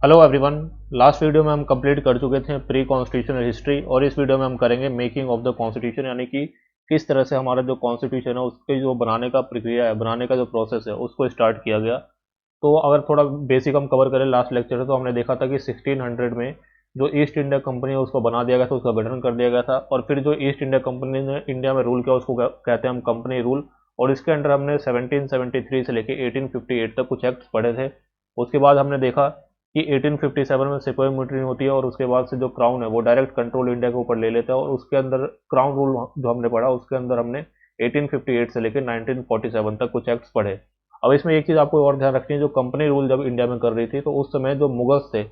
Hello everyone. Last video में हम complete कर चुके थे प्री कॉन्स्टिट्यूशनल हिस्ट्री और इस वीडियो में हम करेंगे मेकिंग ऑफ द कॉन्स्टिट्यूशन, यानी कि किस तरह से हमारा जो कॉन्स्टिट्यूशन है उसके जो बनाने का प्रक्रिया है, बनाने का जो प्रोसेस है उसको स्टार्ट किया गया। तो अगर थोड़ा बेसिक हम कवर करें लास्ट लेक्चर में, तो हमने देखा था कि 1600 में जो ईस्ट इंडिया कंपनी है उसको बना दिया गया था, उसका गठन कर दिया गया था। और फिर जो ईस्ट इंडिया कंपनी ने इंडिया में रूल किया उसको कहते हैं हम कंपनी रूल। और इसके अंडर हमने 1773 से लेकर 1858 तक कुछ एक्ट्स पढ़े थे। उसके बाद हमने देखा कि 1857 में सिपाही म्यूटनी होती है और उसके बाद से जो क्राउन है वो डायरेक्ट कंट्रोल इंडिया के ऊपर ले लेता है। और उसके अंदर क्राउन रूल जो हमने पढ़ा उसके अंदर हमने 1858 से लेकर 1947 तक कुछ एक्ट्स पढ़े। अब इसमें एक चीज़ आपको और ध्यान रखनी है, जो कंपनी रूल जब इंडिया में कर रही थी तो उस समय जो मुगल्स थे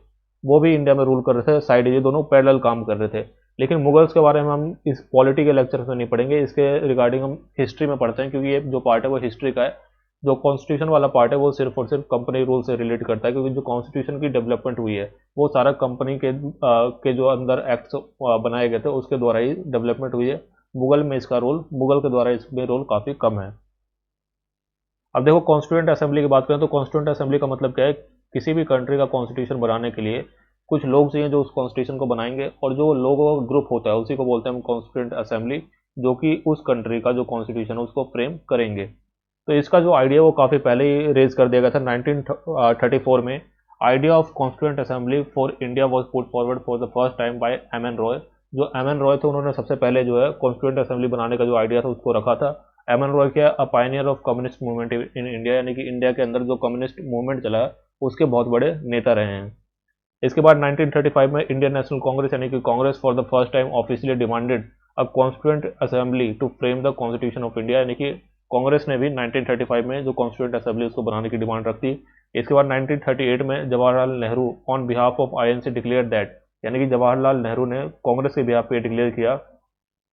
वो भी इंडिया में रूल कर रहे थे, साइड ये दोनों पैरेलल काम कर रहे थे। लेकिन मुगल्स के बारे में हम इस पॉलिटी के लेक्चर में नहीं पढ़ेंगे, इसके रिगार्डिंग हम हिस्ट्री में पढ़ते हैं, क्योंकि ये जो पार्ट है वो हिस्ट्री का है। जो कॉन्स्टिट्यूशन वाला पार्ट है वो सिर्फ और सिर्फ कंपनी रूल से रिलेट करता है, क्योंकि जो कॉन्स्टिट्यूशन की डेवलपमेंट हुई है वो सारा कंपनी के जो अंदर एक्ट्स बनाए गए थे उसके द्वारा ही डेवलपमेंट हुई है। मुगल में इसका रोल, मुगल के द्वारा इसमें रोल काफ़ी कम है। अब देखो, कॉन्स्टिट्यूएंट असेंबली की बात करें तो कॉन्स्टिट्यूएंट असेंबली का मतलब क्या है? किसी भी कंट्री का कॉन्स्टिट्यूशन बनाने के लिए कुछ लोग चाहिए जो उस कॉन्स्टिट्यूशन को बनाएंगे, और जो लोगों का ग्रुप होता है उसी को बोलते हैं हम कॉन्स्टिट्यूएंट असेंबली, जो कि उस कंट्री का जो कॉन्स्टिट्यूशन है उसको फ्रेम करेंगे। तो इसका जो आइडिया वो काफ़ी पहले ही रेज कर दिया गया था 1934 में। Idea of constituent assembly for India was put forward for the first time by M N Roy. जो एम एन रॉय थे उन्होंने सबसे पहले जो है कॉन्स्टिट्यूएंट असेंबली बनाने का जो आइडिया था उसको रखा था। एम एन रॉय क्या, अ Pioneer of communist movement in India, यानी कि इंडिया के अंदर जो कम्युनिस्ट मूवमेंट चला है उसके बहुत बड़े नेता रहे हैं। इसके बाद 1935 में इंडियन नेशनल कांग्रेस यानी कि Congress for the first time officially demanded a constituent assembly to frame the constitution of India, यानी कि कांग्रेस ने भी 1935 में जो कॉन्स्टिट्यूएंट असेंबली उसको बनाने की डिमांड रखी। इसके बाद 1938 में Jawaharlal Nehru on behalf of INC declare that, यानी कि जवाहरलाल नेहरू ने कांग्रेस के बिहाफ पे डिक्लेयर किया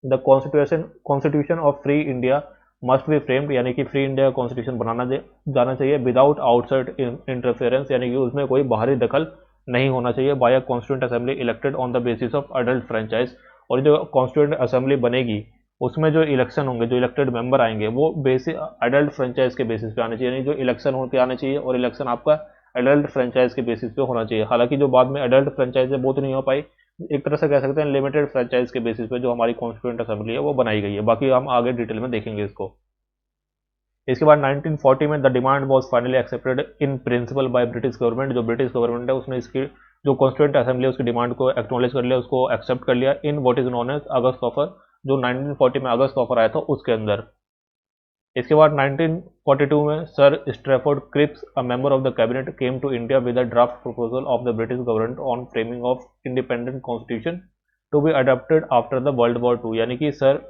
the constitution of free India must be framed, यानी कि फ्री इंडिया का कॉन्स्टिट्यूशन बनाना जाना चाहिए विदाउट आउटसाइड इंटरफेरेंस, यानी कि उसमें कोई बाहरी दखल नहीं होना चाहिए, by a constituent assembly elected on the basis of adult franchise. और जो कॉन्स्टिट्यूंट असेंबली बनेगी उसमें जो इलेक्शन होंगे, जो इलेक्टेड मेंबर आएंगे वो बेसिस अडल्ट फ्रेंचाइज के बेसिस पे आने चाहिए, यानी जो इलेक्शन होते आने चाहिए और इलेक्शन आपका अडल्ट फ्रेंचाइज के बेसिस पे होना चाहिए। हालांकि जो बाद में अडल्ट फ्रेंचाइज है वो तो नहीं हो पाई, एक तरह से कह सकते हैं लिमिटेड फ्रेंचाइज के बेसिस पे जो हमारी कॉन्स्टिट्यूंट असेंबली है वो बनाई गई है। बाकी हम आगे डिटेल में देखेंगे इसको। इसके बाद 1940 में the demand was finally accepted in principle by British government. जो ब्रिटिश गवर्नमेंट है उसने इसकी जो कॉन्स्टिट्यूंट असेंबली है उसकी डिमांड को एक्नॉलेज कर लिया, उसको एक्सेप्ट कर लिया in what is known as August offer, जो 1940 में अगस्त ऑफर आया था उसके अंदर। इसके बाद 1942 में sir Stafford Cripps, a member of the cabinet, came to India with a draft proposal of the British government on framing of independent constitution to be adopted after the world war two, यानी कि sir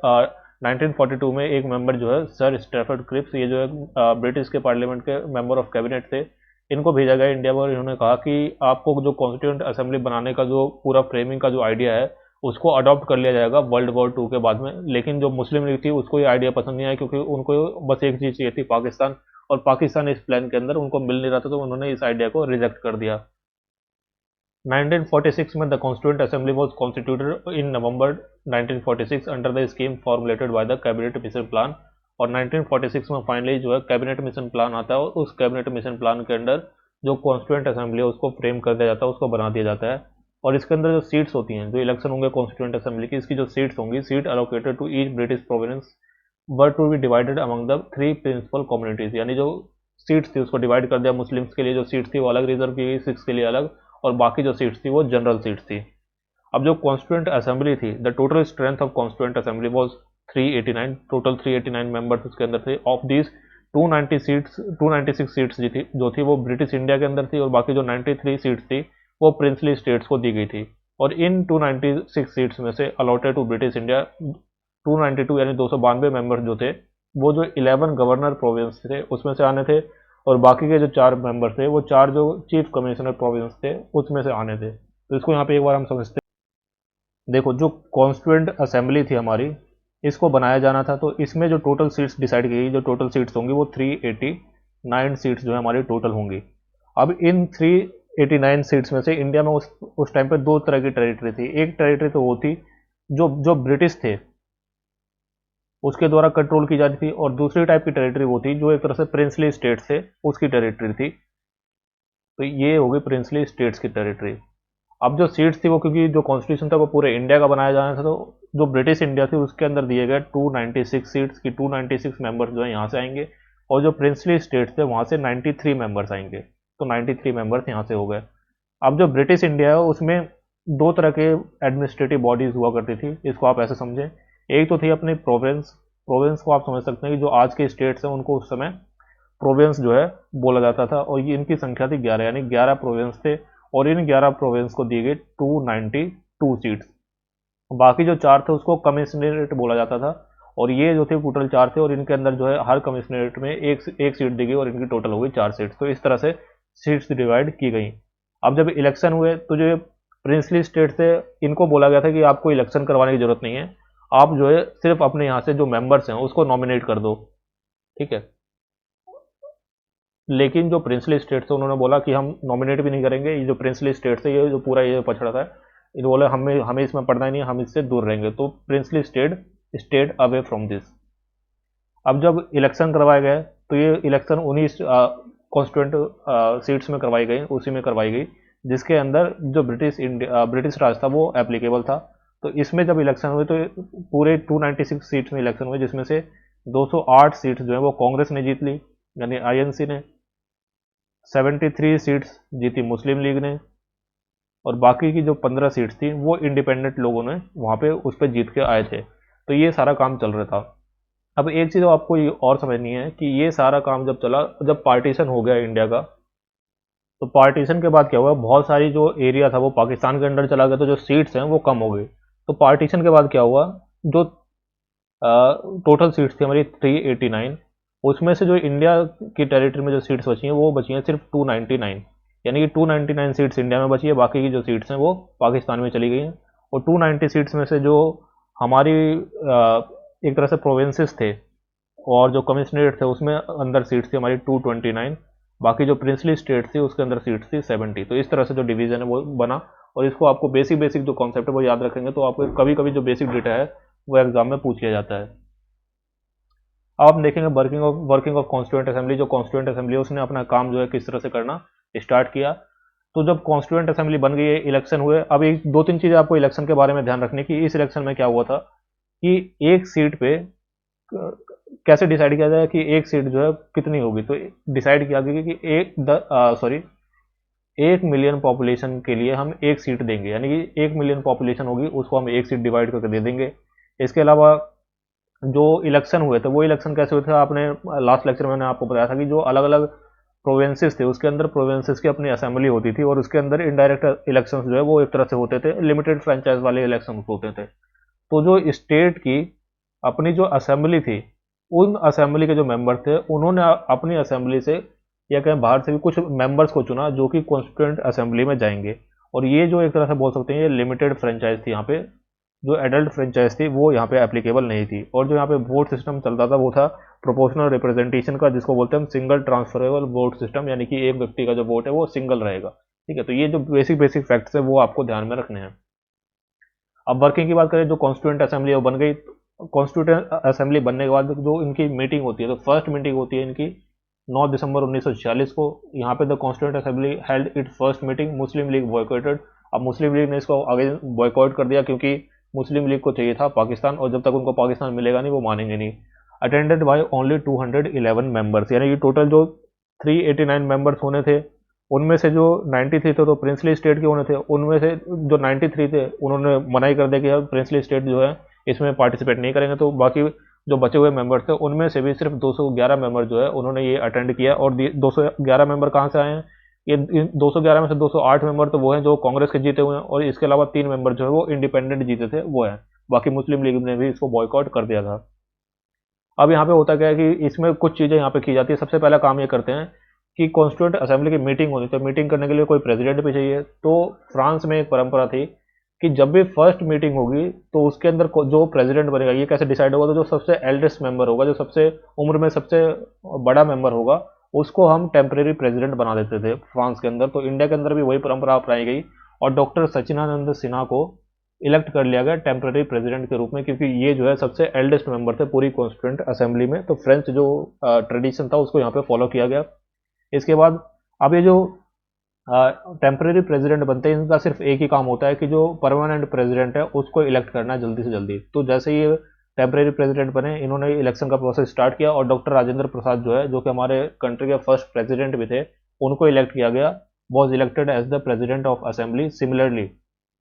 1942 में एक member जो है sir Stafford Cripps, ये जो है British के पार्लियामेंट के मेंबर ऑफ कैबिनेट थे, इनको भेजा गया इंडिया में और इन्होंने कहा कि आपको जो कॉन्स्टिट्यूंट असेंबली बनाने का जो पूरा फ्रेमिंग का जो आइडिया है उसको अडॉप्ट कर लिया जाएगा वर्ल्ड वॉर टू के बाद में। लेकिन जो मुस्लिम लीग थी उसको ये आइडिया पसंद नहीं आया, क्योंकि उनको बस एक चीज़ चाहिए थी, पाकिस्तान, और पाकिस्तान इस प्लान के अंदर उनको मिल नहीं रहा था, तो उन्होंने इस आइडिया को रिजेक्ट कर दिया। 1946 में the constituent assembly was constituted in November 1946 under the scheme formulated by the cabinet mission plan. और 1946 में फाइनली जो है कैबिनेट मिशन प्लान आता है और उस कैबिनेट मिशन प्लान के अंडर जो कॉन्स्टिट्यूंट असेंबली है उसको फ्रेम कर दिया जाता है, उसको बना दिया जाता है। और इसके अंदर जो सीट्स होती हैं, जो इलेक्शन होंगे कॉन्स्टिट्यूंट असेंबली की, इसकी जो सीट्स होंगी, seat allocated to each British province were to be divided among the three principal communities, यानी जो सीट्स थी उसको डिवाइड कर दिया। मुस्लिम्स के लिए जो सीट्स थी वो अलग रिजर्व की गई, सिक्स के लिए अलग, और बाकी जो सीट्स थी वो जनरल सीट्स थी। अब जो कॉन्स्टिट्यूंट असेंबली थी, the total strength of constituent assembly was 389, total 389 members उसके अंदर थे। ऑफ दीज 296 सीट्स जो थी वो ब्रिटिश इंडिया के अंदर थी, और बाकी जो 93 सीट्स थी वो प्रिंसली स्टेट्स को दी गई थी। और इन 296 सीट्स में से अलॉटेड टू ब्रिटिश इंडिया 292 यानी 292 मेंबर्स जो थे वो जो 11 गवर्नर प्रोविंस थे उसमें से आने थे, और बाकी के जो 4 मेंबर थे वो 4 जो चीफ कमिश्नर प्रोविंस थे उसमें से आने थे। तो इसको यहाँ पे एक बार हम समझते हैं। देखो, जो कॉन्स्टिट्यूएंट असेंबली थी हमारी, इसको बनाया जाना था, तो इसमें जो टोटल सीट्स डिसाइड की गई, जो टोटल सीट्स होंगी वो 389 सीट्स जो है हमारी टोटल होंगी। अब इन 389 सीट्स में से इंडिया में उस टाइम पे दो तरह की टेरिटरी थी। एक टेरिटरी तो वो थी जो जो ब्रिटिश थे उसके द्वारा कंट्रोल की जाती थी, और दूसरी टाइप की टेरिटरी वो थी जो एक तरह से प्रिंसली स्टेट थे उसकी टेरिटरी थी। तो ये हो गई प्रिंसली स्टेट्स की टेरिटरी। अब जो सीट्स थी वो, क्योंकि जो कॉन्स्टिट्यूशन था वो पूरे इंडिया का बनाया जाना था, तो जो ब्रिटिश इंडिया थी उसके अंदर दिए गए 296 सीट्स की 296 मेंबर्स जो है यहाँ से आएंगे, और जो प्रिंसली स्टेट्स थे वहाँ से 93 मेंबर्स आएंगे। तो 93 मेंबर्स यहाँ से हो गए। अब जो ब्रिटिश इंडिया है उसमें दो तरह के एडमिनिस्ट्रेटिव बॉडीज हुआ करती थी, इसको आप ऐसे समझें। एक तो थी अपनी प्रोविंस। प्रोविंस को आप समझ सकते हैं कि जो आज के स्टेट्स हैं उनको उस समय प्रोविंस जो है बोला जाता था, और ये इनकी संख्या थी 11, यानी 11 प्रोविंस थे। और इन 11 प्रोविंस को दी गई 292 सीट्स। बाकी जो 4 थे उसको कमिश्नरेट बोला जाता था, और ये जो थे टोटल 4 थे, और इनके अंदर जो है हर कमिश्नरेट में एक सीट दी गई, और इनकी टोटल हो गई 4 सीट्स। तो इस तरह से सीट्स डिवाइड की गई। अब जब इलेक्शन हुए तो जो प्रिंसली स्टेट थे इनको बोला गया था कि आपको इलेक्शन करवाने की जरूरत नहीं है, आप जो है सिर्फ अपने यहाँ से जो मेंबर्स हैं उसको नॉमिनेट कर दो, ठीक है। लेकिन जो प्रिंसली स्टेट थे उन्होंने बोला कि हम नॉमिनेट भी नहीं करेंगे, ये जो प्रिंसली स्टेट थे, ये जो पूरा ये पछड़ा था, इन्होंने बोला हमें हमें इसमें पढ़ना ही नहीं, हम इससे दूर रहेंगे। तो princely state state away from this. अब जब इलेक्शन करवाए गए तो ये इलेक्शन उन्हीं कॉन्स्टिट्यूंट सीट्स में करवाई गई, उसी में करवाई गई जिसके अंदर जो ब्रिटिश राज था वो एप्लीकेबल था। तो इसमें जब इलेक्शन हुए तो पूरे 296 सीट्स में इलेक्शन हुए, जिसमें से 208 सीट्स जो है वो कांग्रेस ने जीत ली, यानी आईएनसी ने। 73 सीट्स जीती मुस्लिम लीग ने, और बाकी की जो 15 सीट्स थी वो इंडिपेंडेंट लोगों ने वहाँ पे उस पर जीत के आए थे। तो ये सारा काम चल रहा था। अब एक चीज़ आपको ये और समझनी है कि ये सारा काम जब चला, जब पार्टीशन हो गया इंडिया का, तो पार्टीशन के बाद क्या हुआ, बहुत सारी जो एरिया था वो पाकिस्तान के अंडर चला गया, तो जो सीट्स हैं वो कम हो गई। तो पार्टीशन के बाद क्या हुआ, जो टोटल सीट्स थी हमारी 389, उसमें से जो इंडिया की टेरिटरी में जो सीट्स बची हैं वो बची हैं सिर्फ 299, यानी कि 299 सीट्स इंडिया में बची है, बाकी की जो सीट्स हैं वो पाकिस्तान में चली गई हैं। और 290 सीट्स में से जो हमारी एक तरह से प्रोविंसेस थे और जो कमिश्नरेट थे उसमें अंदर सीट्स थी हमारी 229, बाकी जो प्रिंसली स्टेट थी उसके अंदर सीट्स थी 70। तो इस तरह से जो डिवीजन है वो बना, और इसको आपको बेसिक बेसिक जो कॉन्सेप्ट है वो याद रखेंगे तो आपको कभी कभी जो बेसिक डेटा है वो एग्जाम में पूछ लिया जाता है। अब आप देखेंगे वर्किंग ऑफ कॉन्स्टिट्यूएंट असेंबली। जो कॉन्स्टिट्यूएंट असेंबली है उसने अपना काम जो है किस तरह से करना स्टार्ट किया। तो जब कॉन्स्टिट्यूएंट असेंबली बन गई है, इलेक्शन हुए। अब एक दो तीन चीज़ें आपको इलेक्शन के बारे में ध्यान रखने की। इस इलेक्शन में क्या हुआ था कि एक सीट पे कैसे डिसाइड किया जाए कि एक सीट जो है कितनी होगी, तो डिसाइड किया गया कि 1 मिलियन पॉपुलेशन के लिए हम एक सीट देंगे, यानी कि 1 मिलियन पॉपुलेशन होगी उसको हम एक सीट डिवाइड करके दे देंगे। इसके अलावा जो इलेक्शन हुए थे वो इलेक्शन कैसे हुए थे, आपने लास्ट लेक्चर में मैंने आपको बताया था कि जो अलग अलग प्रोविंसेस थे उसके अंदर प्रोविंसेस की अपनी असेंबली होती थी, और उसके अंदर इनडायरेक्ट इलेक्शंस जो है वो एक तरह से होते थे, लिमिटेड फ्रेंचाइज वाले इलेक्शन होते थे। तो जो स्टेट की अपनी जो असेंबली थी, उन असेंबली के जो मेंबर थे उन्होंने अपनी असेंबली से या कहीं बाहर से भी कुछ मेंबर्स को चुना जो कि कॉन्स्टिट्यूएंट असेंबली में जाएंगे। और ये जो एक तरह से बोल सकते हैं ये लिमिटेड फ्रेंचाइज थी, यहाँ पे जो एडल्ट फ्रेंचाइज थी वो यहाँ पे एप्लीकेबल नहीं थी। और जो यहाँ पे वोट सिस्टम चलता था वो था प्रोपोर्शनल रिप्रेजेंटेशन का, जिसको बोलते हैं हम सिंगल ट्रांसफरेबल वोट सिस्टम, यानी कि एक व्यक्ति का जो वोट है वो सिंगल रहेगा, ठीक है। तो ये जो बेसिक बेसिक फैक्ट्स है वो आपको ध्यान में रखने हैं। अब वर्किंग की बात करें, जो कॉन्स्टिट्यूएंट असेंबली बन गई। कॉन्स्टिट्यूएंट असेंबली बनने के बाद जो इनकी मीटिंग होती है, तो फर्स्ट मीटिंग होती है इनकी 9 दिसंबर 1946 को। यहाँ पे the constituent assembly held it's first meeting, Muslim league boycotted. अब मुस्लिम लीग ने इसको आगे बॉयकॉट कर दिया, क्योंकि मुस्लिम लीग को चाहिए था पाकिस्तान, और जब तक उनको पाकिस्तान मिलेगा नहीं वो मानेंगे नहीं। अटेंडेड बाय ओनली 211 मेंबर्स, यानी कि टोटल जो 389 मेंबर्स होने थे उनमें से जो 93 थे तो प्रिंसली स्टेट के होने थे, उनमें से जो 93 थे उन्होंने मनाही कर दिया कि प्रिंसली स्टेट जो है इसमें पार्टिसिपेट नहीं करेंगे। तो बाकी जो बचे हुए मेंबर्स थे उनमें से भी सिर्फ 211 मेंबर जो है उन्होंने ये अटेंड किया। और 211 मेंबर कहाँ से आए हैं, ये 211 में से 208 मेंबर तो वो हैं जो कांग्रेस के जीते हुए हैं, और इसके अलावा 3 मेंबर जो है वो इंडिपेंडेंट जीते थे वो हैं। बाकी मुस्लिम लीग ने भी इसको बॉयकॉट कर दिया था। अब यहाँ पे होता क्या है कि इसमें कुछ चीज़ें यहाँ पे की जाती है। सबसे पहला काम ये करते हैं कि कॉन्स्टिट्यूएंट असेंबली की मीटिंग होनी, तो मीटिंग करने के लिए कोई प्रेसिडेंट भी चाहिए। तो फ्रांस में एक परंपरा थी कि जब भी फर्स्ट मीटिंग होगी तो उसके अंदर जो प्रेसिडेंट बनेगा ये कैसे डिसाइड होगा, तो जो सबसे एल्डेस्ट मेंबर होगा, जो सबसे उम्र में सबसे बड़ा मेंबर होगा, उसको हम टेम्परेरी प्रेसिडेंट बना देते थे फ्रांस के अंदर। तो इंडिया के अंदर भी वही परंपरा अपनाई गई, और डॉक्टर सचिदानंद सिन्हा को इलेक्ट कर लिया गया टेम्परेरी प्रेसिडेंट के रूप में, क्योंकि ये जो है सबसे एल्डेस्ट मेंबर थे पूरी कॉन्स्टिट्यूएंट असेंबली में। तो फ्रेंच जो ट्रेडिशन था उसको यहाँ पे फॉलो किया गया। इसके बाद अब ये जो टेम्परेरी प्रेसिडेंट बनते हैं, इनका सिर्फ एक ही काम होता है कि जो परमानेंट प्रेसिडेंट है उसको इलेक्ट करना है जल्दी से जल्दी। तो जैसे ये टेम्परेरी प्रेसिडेंट बने, इन्होंने इलेक्शन का प्रोसेस स्टार्ट किया और डॉक्टर राजेंद्र प्रसाद जो है, जो कि हमारे कंट्री के फर्स्ट प्रेसिडेंट भी थे, उनको इलेक्ट किया गया, was elected as the president of assembly. Similarly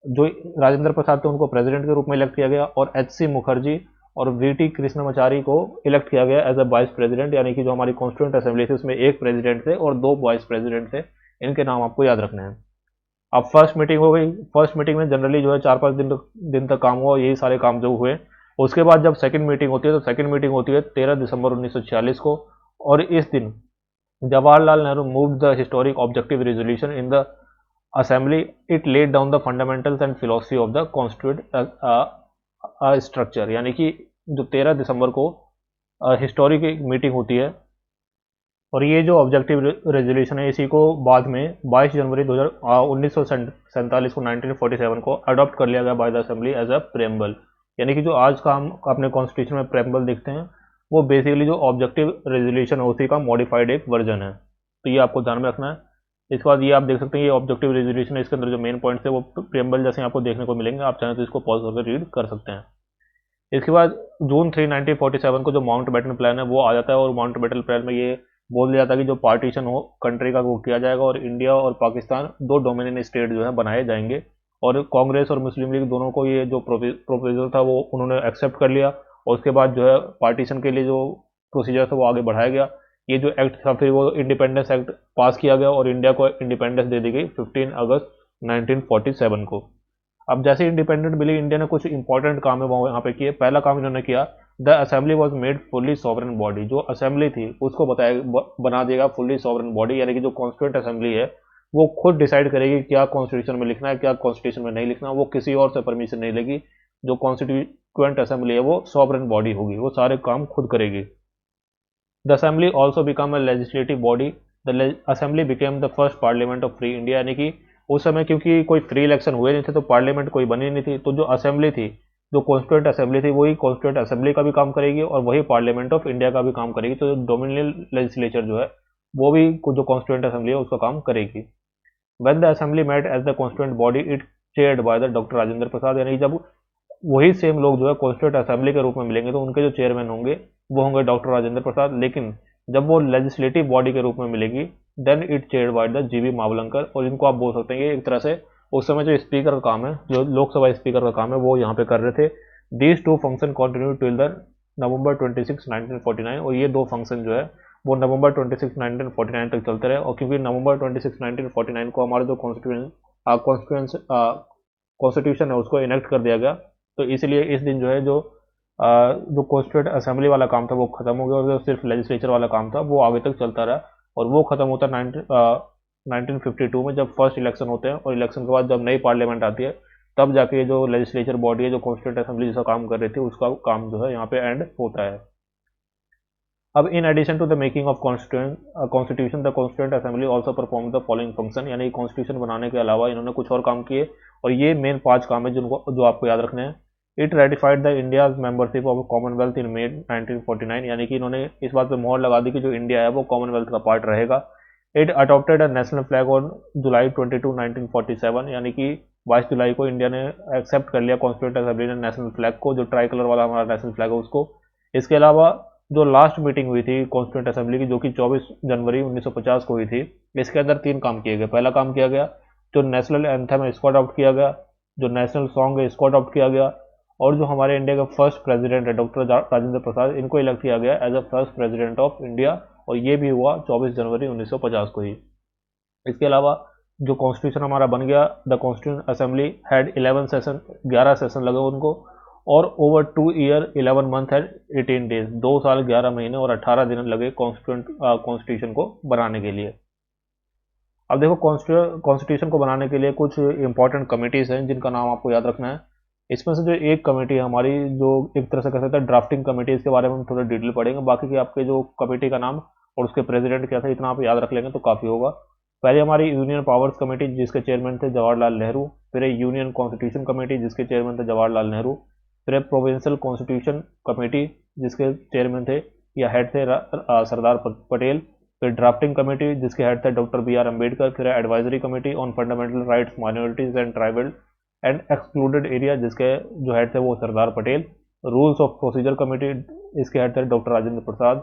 जो राजेंद्र प्रसाद थे उनको प्रेसिडेंट के रूप में इलेक्ट किया गया, और एच.सी. मुखर्जी और वी.टी. कृष्णमाचारी को इलेक्ट किया गया एज अ वाइस प्रेसिडेंट। यानी कि जो हमारी कॉन्स्टिट्यूंट असेंबली थी उसमें एक प्रेसिडेंट थे और दो वाइस प्रेसिडेंट थे। इनके नाम आपको याद रखने हैं। अब फर्स्ट मीटिंग हो गई। फर्स्ट मीटिंग में जनरली जो है 4-5 दिन तक काम हुआ, यही सारे काम जो हुए। उसके बाद जब सेकंड मीटिंग होती है, तो सेकंड मीटिंग होती है 13 दिसंबर 1946 को, और इस दिन Jawaharlal Nehru move the historic objective resolution in the assembly. It laid down the fundamentals and philosophy of the constitute structure. यानी कि जो 13 दिसंबर को हिस्टोरिक एक मीटिंग होती है, और ये जो ऑब्जेक्टिव रेजोल्यूशन है इसी को बाद में 22 जनवरी 1947 को 1947 को अडॉप्ट कर लिया गया by the assembly as a preamble. यानी कि जो आज का हम अपने कॉन्स्टिट्यूशन में प्रेम्बल देखते हैं, वो बेसिकली जो ऑब्जेक्टिव रेजोल्यूशन है उसी का मॉडिफाइड एक वर्जन है। तो ये आपको ध्यान में रखना है। इसके बाद ये आप देख सकते हैं, ये ऑब्जेक्टिव रेजोल्यूशन है, इसके अंदर जो मेन पॉइंट्स है वो प्रेम्बल जैसे आपको देखने को मिलेंगे। आप चाहें तो इसको पॉज करके रीड कर सकते हैं। इसके बाद जून 3 1947 को जो माउंट बैटन प्लान है वो आ जाता है, और माउंट बैटन प्लान में ये बोल दिया जाता है कि जो पार्टीशन हो कंट्री का वो किया जाएगा, और इंडिया और पाकिस्तान दो डोमिनियन स्टेट जो है बनाए जाएंगे। और कांग्रेस और मुस्लिम लीग दोनों को ये जो प्रोपोजल था वो उन्होंने एक्सेप्ट कर लिया, और उसके बाद जो है पार्टीशन के लिए जो प्रोसीजर था वो आगे बढ़ाया गया। ये जो एक्ट था फिर वो इंडिपेंडेंस एक्ट पास किया गया, और इंडिया को इंडिपेंडेंस दे दी गई 15 अगस्त 1947 को। अब जैसे इंडिपेंडेंट मिली, इंडिया ने कुछ इंपॉर्टेंट काम है वो यहाँ पे किए। पहला काम इन्होंने किया, the assembly was made fully sovereign body. जो असेंबली थी उसको बना देगा फुल्ली सॉवरन बॉडी। यानी कि जो कॉन्स्टिट्यूंट असेंबली है वो खुद डिसाइड करेगी क्या कॉन्स्टिट्यूशन में लिखना है, क्या कॉन्स्टिट्यूशन में नहीं लिखना। वो किसी और से परमिशन नहीं लेगी। जो कॉन्स्टिट्यूएंट असेंबली है वो सॉवरन बॉडी होगी, वो सारे काम खुद करेगी। The assembly also become a legislative body. The assembly became the first parliament of free India. यानी कि उस समय क्योंकि कोई फ्री इलेक्शन हुए नहीं थे तो पार्लियामेंट कोई बनी नहीं थी, तो जो असेंबली थी, जो कॉन्स्टिट्यूंट असेंबली थी, वही कॉन्स्टिट्यूंट असेंबली का भी काम करेगी और वही पार्लियामेंट ऑफ इंडिया का भी काम करेगी। तो डोमिनियन लेजिस्लेचर जो है वो भी जो कॉन्स्टिट्यूंट असेंबली है उसका काम करेगी। When the assembly met as the constituent body it chaired by the doctor Rajendra Prasad. यानी जब वही सेम लोग जो है कॉन्स्टिट्यूंट असेंबली के रूप में मिलेंगे तो उनके जो चेयरमैन होंगे वो होंगे डॉक्टर राजेंद्र प्रसाद। लेकिन जब वो लेजिस्लेटिव बॉडी के रूप में मिलेगी then it chaired by the G V. Mavalankar. और इनको आप बोल सकते हैं कि एक तरह से उस समय जो स्पीकर का काम है, जो लोकसभा स्पीकर का काम है, वो यहाँ पे कर रहे थे। These two function continue till the नवंबर 26 1949। और ये दो फंक्शन जो है वो नवंबर 26 1949 तक चलते रहे। और क्योंकि नवंबर 26 1949 को हमारा जो कॉन्स्टिट्यूशन है उसको इनेक्ट कर दिया गया, तो इसलिए इस दिन जो है जो कॉन्स्टिट्यूंट असेंबली वाला काम था वो खत्म हो गया, और जो सिर्फ लेजिस्लेचर वाला काम था वो आगे तक चलता रहा। और वो खत्म होता है 1952 में, जब फर्स्ट इलेक्शन होते हैं, और इलेक्शन के बाद जब नई पार्लियामेंट आती है तब जाके ये जो लेजिस्लेचर बॉडी है, जो कॉन्स्टिट्यूंट असेंबली जिसका काम कर रही थी, उसका काम जो है यहाँ पे एंड होता है। अब in addition to the making of constitution the constituent assembly also perform the following function. यानी कॉन्स्टिट्यूशन बनाने के अलावा इन्होंने कुछ और काम किए, और ये मेन 5 काम है जो आपको याद रखने हैं। It ratified the India's membership of commonwealth in May 1949। यानी कि इन्होंने इस बात पे मोहर लगा दी कि जो इंडिया है वो कॉमनवेल्थ का पार्ट रहेगा। It adopted a national flag on July 22 1947। यानी कि 22 जुलाई को इंडिया ने एक्सेप्ट कर लिया कॉन्स्टिट्यूंट असेंबली ने नेशनल फ्लैग को, जो ट्राई कलर वाला हमारा नेशनल फ्लैग है उसको। इसके अलावा जो लास्ट मीटिंग हुई थी कॉन्स्टिट्यूंट असेंबली की, जो कि 24 जनवरी 1950 को हुई थी, इसके अंदर 3 काम किए गए। पहला काम किया गया, जो नेशनल एंथम है इसको अडॉप्ट किया गया, जो नेशनल सॉन्ग है इसको अडॉप्ट किया गया, और जो हमारे इंडिया का फर्स्ट प्रेसिडेंट है डॉक्टर राजेंद्र प्रसाद, इनको इलेक्ट किया गया as a first president of India, और ये भी हुआ 24 जनवरी 1950 को ही। इसके अलावा जो कॉन्स्टिट्यूशन हमारा बन गया, the constituent assembly had 11 session लगे उनको, और over 2 year 11 month and 18 days, 2 साल 11 महीने और 18 दिन लगे कॉन्स्टिट्यूशन को बनाने के लिए। अब देखो कॉन्स्टिट्यूशन को बनाने के लिए कुछ इंपॉर्टेंट कमिटीज़ हैं जिनका नाम आपको याद रखना है। इसमें से जो एक कमेटी है हमारी, जो एक तरह से कह सकते हैं ड्राफ्टिंग कमेटी, इसके बारे में हम थोड़ा डिटेल पढ़ेंगे। बाकी की आपके जो कमेटी का नाम और उसके प्रेसिडेंट क्या था, इतना आप याद रख लेंगे तो काफ़ी होगा। पहले हमारी यूनियन पावर्स कमेटी जिसके चेयरमैन थे जवाहरलाल नेहरू, फिर यूनियन कॉन्स्टिट्यूशन कमेटी जिसके चेयरमैन थे जवाहरलाल नेहरू, फिर प्रोविंशियल कॉन्स्टिट्यूशन कमेटी जिसके चेयरमैन थे या हेड थे सरदार पटेल, फिर ड्राफ्टिंग कमेटी जिसके हेड थे डॉक्टर बी आर अम्बेडकर, फिर advisory committee on fundamental rights minorities and tribal and excluded area जिसके जो हेड थे वो Sardar Patel, rules of procedure committee इसके हेड थे doctor Rajendra Prasad,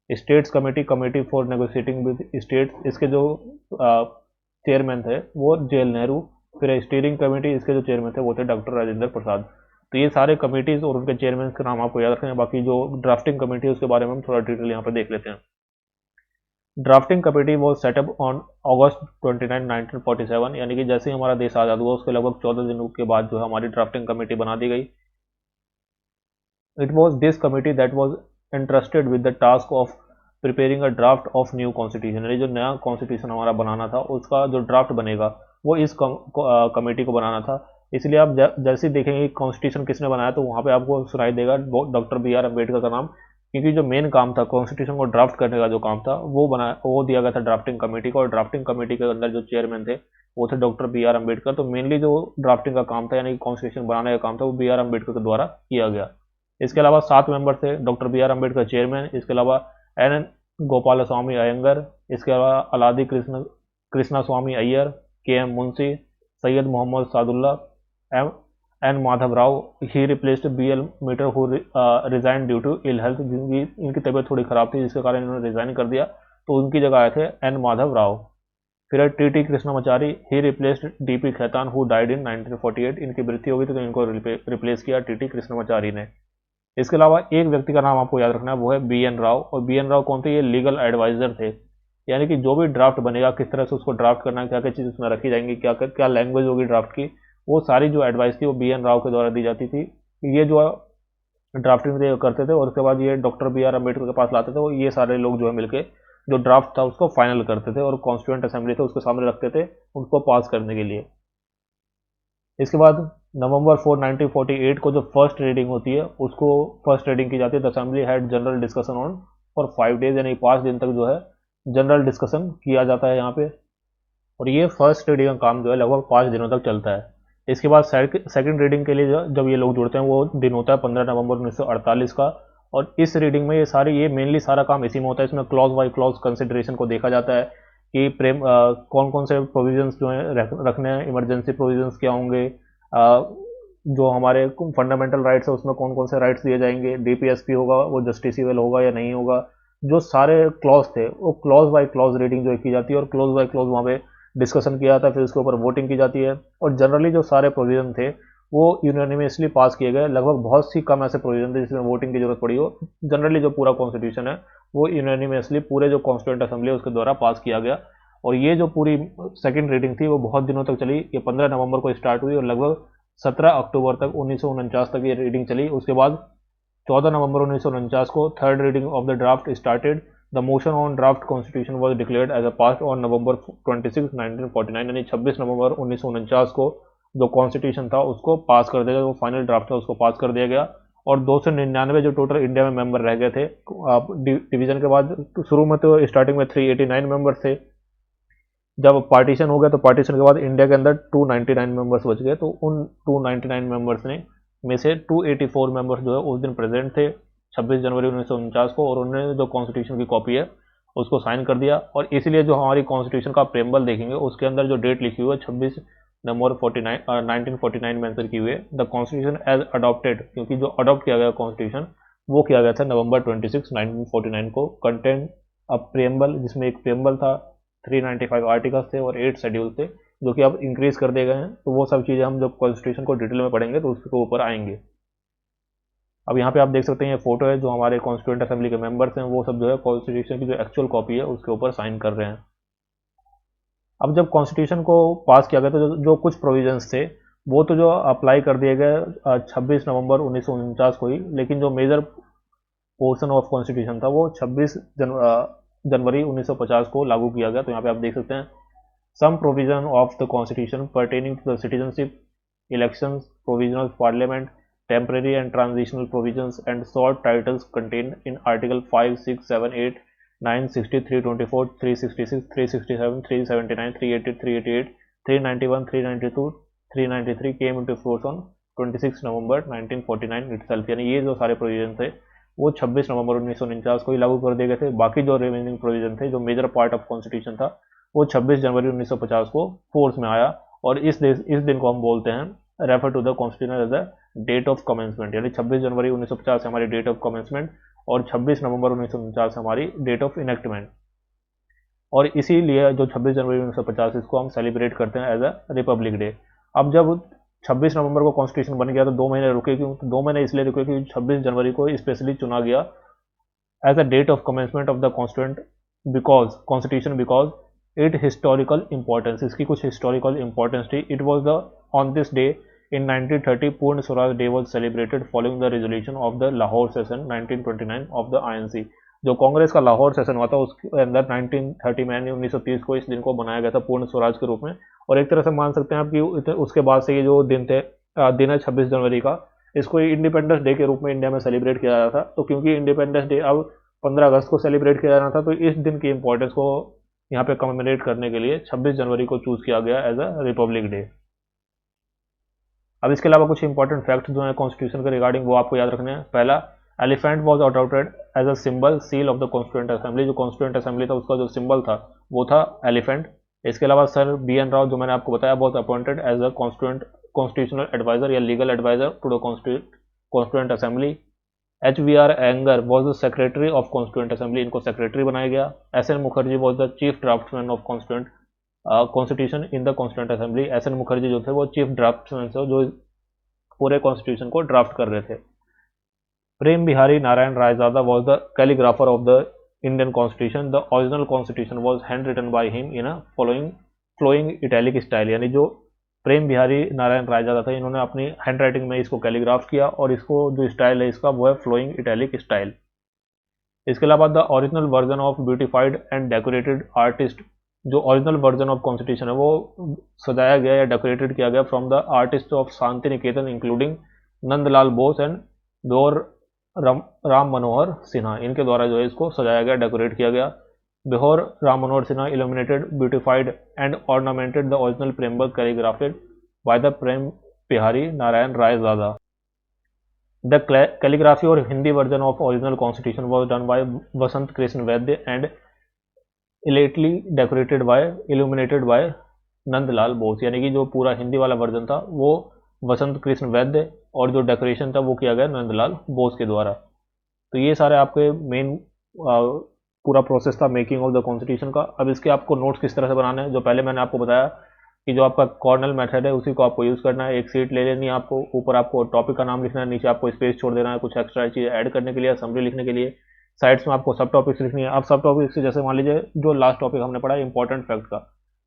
states committee committee for negotiating with states इसके जो चेयरमैन थे वो जेएल नेहरू, फिर स्टीयरिंग कमेटी इसके जो चेयरमैन थे वो थे डॉक्टर राजेंद्र प्रसाद। तो ये सारे कमेटीज और उनके चेयरमैन के नाम आपको याद रखने हैं। बाकी जो ड्राफ्टिंग कमेटी है उसके बारे में हम थोड़ा डिटेल यहाँ पर देख लेते हैं। Drafting committee was setup on August 29, 1947, यानी कि जैसे ही हमारा देश आज़ाद हुआ उसके लगभग 14 दिनों के बाद जो है हमारी ड्राफ्टिंग कमेटी बना दी गई। It was this committee that was interested with the task of preparing a draft of new constitution, यानी जो नया कॉन्स्टिट्यूशन हमारा बनाना था उसका जो ड्राफ्ट बनेगा वो इस कमेटी को बनाना था। इसलिए आप जैसे ही देखेंगे कॉन्स्टिट्यूशन किसने बनाया तो वहाँ पे आपको सुनाई देगा डॉक्टर बी आर अम्बेडकर का नाम, क्योंकि जो मेन काम था कॉन्स्टिट्यूशन को ड्राफ्ट करने का जो काम था वो दिया गया था ड्राफ्टिंग कमेटी को, और ड्राफ्टिंग कमेटी के अंदर जो चेयरमैन थे वो थे डॉक्टर बी आर अम्बेडकर। तो मेनली जो ड्राफ्टिंग का काम था यानी कॉन्स्टिट्यूशन बनाने का काम था वो बी आर अम्बेडकर के द्वारा किया गया। इसके अलावा 7 मेंबर थे, doctor B R Ambedkar chairman, इसके अलावा एन गोपाल स्वामी अयंगर, इसके अलावा अलादी Krishna Swami Ayyar, K M Munshi, Syed Mohammad Saadulla, N Madhav Rao, he replaced B L Mitter who resign due to ill health, जिनकी इनकी तबीयत थोड़ी खराब थी जिसके कारण इन्होंने रिजाइन कर दिया, तो उनकी जगह आए थे एन माधव राव। फिर T T Krishnamachari, he replaced D P Khaitan who died in 1948, इनकी मृत्यु हो गई तो इनको रिप्लेस किया टी टी कृष्णामाचारी ने। इसके अलावा एक व्यक्ति का नाम आपको याद रखना है वो है बी एन राव, और बी एन राव कौन थे, ये लीगल एडवाइजर थे, यानी कि जो भी ड्राफ्ट बनेगा किस तरह से उसको ड्राफ्ट करना है, क्या क्या चीज़ उसमें रखी जाएंगी, क्या क्या लैंग्वेज होगी ड्राफ्ट की, वो सारी जो एडवाइस थी वो बी एन राव के द्वारा दी जाती थी। ये जो ड्राफ्टिंग करते थे और उसके बाद ये डॉक्टर बी आर अम्बेडकर के पास लाते थे, वो ये सारे लोग जो है मिलके जो ड्राफ्ट था उसको फाइनल करते थे और कॉन्स्टिट्यूएंट असेंबली थे उसके सामने रखते थे उनको पास करने के लिए। इसके बाद नवंबर 4, 1948 को जो फर्स्ट रीडिंग होती है उसको फर्स्ट रीडिंग की जाती है। The assembly had general discussion on for 5 days, यानी 5 दिन तक जो है जनरल डिस्कशन किया जाता है यहाँ पे, और ये फर्स्ट रीडिंग का काम जो है लगभग 5 दिनों तक चलता है। इसके बाद सेकंड रीडिंग के लिए जब ये लोग जुड़ते हैं वो दिन होता है 15 नवंबर 1948 का, और इस रीडिंग में ये मेनली सारा काम इसी में होता है। इसमें क्लॉज बाय क्लॉज कंसिडरेशन को देखा जाता है कि कौन कौन से प्रोविजंस जो है रखने हैं, इमरजेंसी प्रोविजंस क्या होंगे, जो हमारे फंडामेंटल राइट्स है उसमें कौन कौन से राइट्स दिए जाएंगे, डीपीएसपी होगा वो जस्टिसेबल होगा या नहीं होगा, जो सारे क्लॉज थे वो क्लॉज बाय क्लॉज रीडिंग जो की जाती है और क्लॉज बाय क्लॉज वहाँ पे डिस्कशन किया जाता है, फिर उसके ऊपर वोटिंग की जाती है। और जनरली जो सारे प्रोविजन थे वो यूनानिमसली पास किए गए, लगभग बहुत सी कम ऐसे प्रोविजन थे जिसमें वोटिंग की जरूरत पड़ी हो। जनरली जो पूरा कॉन्स्टिट्यूशन है वो यूनानिमसली पूरे जो कॉन्स्टिट्यूएंट असेंबली है उसके द्वारा पास किया गया। और ये जो पूरी सेकंड रीडिंग थी वो बहुत दिनों तक चली, ये 15 नवंबर को स्टार्ट हुई और लगभग 17 अक्टूबर तक 1949 तक ये रीडिंग चली। उसके बाद 14 नवंबर 1949 को third reading of the draft started. The motion on draft constitution was declared as a pass on November 26, 1949, यानी 26 नवंबर 1949 को जो कॉन्स्टिट्यूशन था उसको पास कर दिया गया, वो फाइनल ड्राफ्ट था उसको पास कर दिया गया। और 299 जो टोटल इंडिया में मेंबर रह गए थे डिवीजन के बाद, तो शुरू में तो स्टार्टिंग में 389 मेंबर थे, जब पार्टीशन हो गया तो पार्टीशन के बाद इंडिया के अंदर 299 मेंबर्स बच गए, तो उन 299 मेंबर्स ने में से 284 मेंबर्स जो है उस दिन प्रेजेंट थे 26 जनवरी 1949 को, और उन्होंने जो कॉन्स्टिट्यूशन की कॉपी है उसको साइन कर दिया। और इसलिए जो हमारी कॉन्स्टिट्यूशन का प्रेम्बल देखेंगे उसके अंदर जो डेट लिखी हुई है 26 नवंबर 1949 मेंशन की हुई है, द कॉन्स्टिट्यूशन एज अडॉप्टेड, क्योंकि जो अडॉप्ट किया गया कॉन्स्टिट्यूशन वो किया गया था नवंबर 26, 1949 को। कंटेंट अ प्रेम्बल, जिसमें एक प्रेम्बल था, 395 आर्टिकल्स थे और 8 शेड्यूल थे जो कि अब इंक्रीज कर दिए गए हैं। तो वो सब चीज़ें हम जब कॉन्स्टिट्यूशन को डिटेल में पढ़ेंगे तो उसके ऊपर आएंगे। अब यहाँ पे आप देख सकते हैं ये फोटो है, जो हमारे कॉन्स्टिट्यूएंट असेंबली के मेंबर्स हैं वो सब जो है कॉन्स्टिट्यूशन की जो एक्चुअल कॉपी है उसके ऊपर साइन कर रहे हैं। अब जब कॉन्स्टिट्यूशन को पास किया गया तो जो कुछ प्रोविजंस थे वो तो जो अप्लाई कर दिए गए 26 नवंबर 1949 को ही, लेकिन जो मेजर पोर्शन ऑफ कॉन्स्टिट्यूशन था वो 26 जनवरी 1950 को लागू किया गया। तो यहाँ पे आप देख सकते हैं some provision of the constitution pertaining to the citizenship, elections, provisional parliament, temporary and transitional provisions and short titles contained in article 5, 6, 7, 8, 9, 60, 324, 366, 367, 379, 380, 388, 391, 392, 393 came into force on 26 November 1949 itself, यानी ये जो सारे प्रोविजन थे वो 26 नवंबर 1949 को ही लागू कर दिए गए थे। बाकी जो रिमेनिंग प्रोविजन थे, जो मेजर पार्ट ऑफ कॉन्स्टिट्यूशन था, वो 26 जनवरी 1950 को फोर्स में आया। और इस दिन को हम बोलते हैं refer to the constitution as a date of commencement, यानी 26 जनवरी 1950 हमारी डेट ऑफ कमेंसमेंट और 26 नवंबर 1949 हमारी डेट ऑफ इनेक्टमेंट। और इसीलिए जो 26 जनवरी 1950 इसको हम सेलिब्रेट करते हैं एज अ रिपब्लिक डे। अब जब 26 नवंबर को कॉन्स्टिट्यूशन बन गया तो 2 महीने रुके क्यों? तो 2 महीने इसलिए रुके क्योंकि 26 जनवरी को स्पेशली चुना गया as a date of commencement of the constitution because it historical importance, इसकी कुछ हिस्टोरिकल इंपॉर्टेंस थी। It was the on this day in 1930 Purna Swaraj day was celebrated following the resolution of the Lahore session 1929 of the INC। जो कांग्रेस का Lahore session हुआ था उसके अंदर 1930 में 1930 को इस दिन को बनाया गया था पूर्ण स्वराज के रूप में। और एक तरह से मान सकते हैं आप कि उसके बाद से ये जो दिन है 26 जनवरी का, इसको इंडिपेंडेंस डे के रूप में इंडिया में सेलिब्रेट किया जा रहा था। तो क्योंकि इंडिपेंडेंस डे अब 15 अगस्त को सेलिब्रेट किया जाना था, तो इस दिन की इंपॉर्टेंस को यहाँ पे कमेमोरेट करने के लिए 26 जनवरी को चूज किया गया एज अ रिपब्लिक डे। अब इसके अलावा कुछ इंपॉर्टेंट फैक्ट जो है कॉन्स्टिट्यूशन के रिगार्डिंग वो आपको याद रखने हैं। पहला, elephant was adopted as a symbol seal of the constituent assembly. जो कॉन्स्टिट्यूएंट असेंबली था उसका जो सिंबल था वो था एलिफेंट। इसके अलावा सर BN राव जो मैंने आपको बताया was appointed as a constitutional adviser या legal adviser to the constituent assembly. HVR Iyengar was the secretary of constituent assembly, इनको सेक्रेटरी बनाया गया। SN Mukherjee was the chief draftsman of constitution in the constituent assembly. SN Mukherjee जो थे वो chief draughtsman थे जो पूरे कॉन्स्टिट्यूशन को ड्राफ्ट कर रहे थे। Prem Behari Narain Raizada was the calligrapher of the Indian constitution. The original constitution was hand written by him in a flowing italic style, यानी जो प्रेम बिहारी नारायण रायजादा था इन्होंने अपनी हैंड राइटिंग में इसको कैलीग्राफ किया और इसको जो स्टाइल है इसका वो है फ्लोइंग इटैलिक स्टाइल। इसके अलावा the original version of beautified and decorated artist, जो ओरिजिनल वर्जन ऑफ कॉन्स्टिट्यूशन है वो सजाया गया या डेकोरेटेड किया गया from the artist of Shanti Niketan including Nandlal Bose and दौर राम मनोहर सिन्हा, इनके द्वारा जो है इसको सजाया गया, डेकोरेट किया गया। Bihar Ram Manohar Sinha illuminated, beautified and ornamented the original framework calligraphed by the Prem Behari Narain Raizada. The calligraphy और Hindi version of original constitution was done by Vasant Krishna Vaidya and illuminated by Nandlal Bose, यानी कि जो पूरा हिंदी वाला वर्जन था वो वसंत कृष्ण वैद्य और जो डेकोरेशन था वो किया गया नंदलाल बोस के द्वारा। तो ये सारे आपके मेन पूरा प्रोसेस था मेकिंग ऑफ द कॉन्स्टिट्यूशन का। अब इसके आपको नोट्स किस तरह से बनाने हैं, जो पहले मैंने आपको बताया कि जो आपका कॉर्नल मेथड है उसी को आपको यूज़ करना है। एक सीट ले लेनी है आपको, ऊपर आपको टॉपिक का नाम लिखना है, नीचे आपको स्पेस छोड़ देना है कुछ एक्स्ट्रा चीज़ ऐड करने के लिए, समरी लिखने के लिए। साइड्स में आपको सब टॉपिक्स लिखनी है। अब सब टॉपिक से जैसे मान लीजिए जो लास्ट टॉपिक हमने पढ़ा इंपॉर्टेंट फैक्ट का,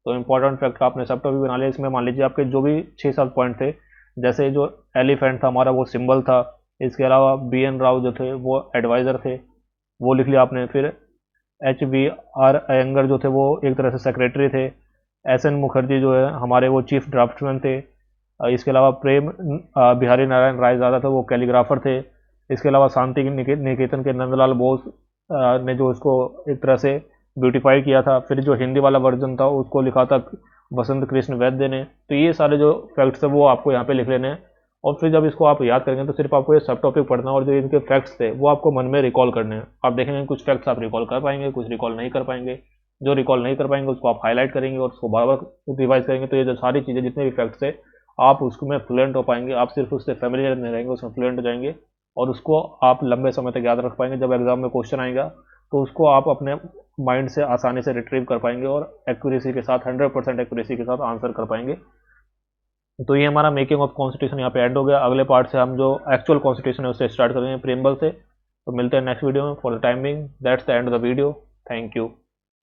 तो इंपॉर्टेंट फैक्ट का आपने सब टॉपिक बना लिया। इसमें मान लीजिए आपके जो भी 6-7 पॉइंट थे, जैसे जो एलिफेंट था हमारा वो सिंबल था। इसके अलावा BN राव जो थे वो एडवाइज़र थे, वो लिख लिया आपने। फिर HVR अयंगर जो थे वो एक तरह से सेक्रेटरी थे। SN मुखर्जी जो है हमारे वो चीफ ड्राफ्टमैन थे। इसके अलावा प्रेम बिहारी नारायण रायजादा थे वो कैलीग्राफर थे। इसके अलावा शांति निकेतन के नंदलाल बोस ने जो इसको एक तरह से ब्यूटिफाई किया था। फिर जो हिंदी वाला वर्जन था उसको लिखा था वसंत कृष्ण वैद्य ने। तो ये सारे जो फैक्ट्स है वो आपको यहाँ पे लिख लेने हैं और फिर जब इसको आप याद करेंगे तो सिर्फ आपको ये सब टॉपिक पढ़ना और जो इनके फैक्ट्स थे वो आपको मन में रिकॉल करने हैं। आप देखेंगे कुछ फैक्ट्स आप रिकॉल कर पाएंगे, कुछ रिकॉल नहीं कर पाएंगे। जो रिकॉल नहीं कर पाएंगे उसको आप हाईलाइट करेंगे और उसको बार बार रिवाइज करेंगे, तो ये जो सारी चीज़ें जितने भी फैक्ट्स है आप उसमें फ्लुएंट हो पाएंगे। आप सिर्फ उससे फेमिलियर नहीं रहेंगे, उसमें फ्लुएंट हो जाएंगे और उसको आप लंबे समय तक याद रख पाएंगे। जब एग्जाम में क्वेश्चन आएगा तो उसको आप अपने माइंड से आसानी से रिट्रीव कर पाएंगे और एक्यूरेसी के साथ 100% एक्यूरेसी के साथ आंसर कर पाएंगे। तो ये हमारा मेकिंग ऑफ कॉन्स्टिट्यूशन यहाँ पे एंड हो गया। अगले पार्ट से हम जो एक्चुअल कॉन्स्टिट्यूशन है उससे स्टार्ट करेंगे प्रीएम्बल से। तो मिलते हैं नेक्स्ट वीडियो में। For the time being that's the end of the video. Thank you.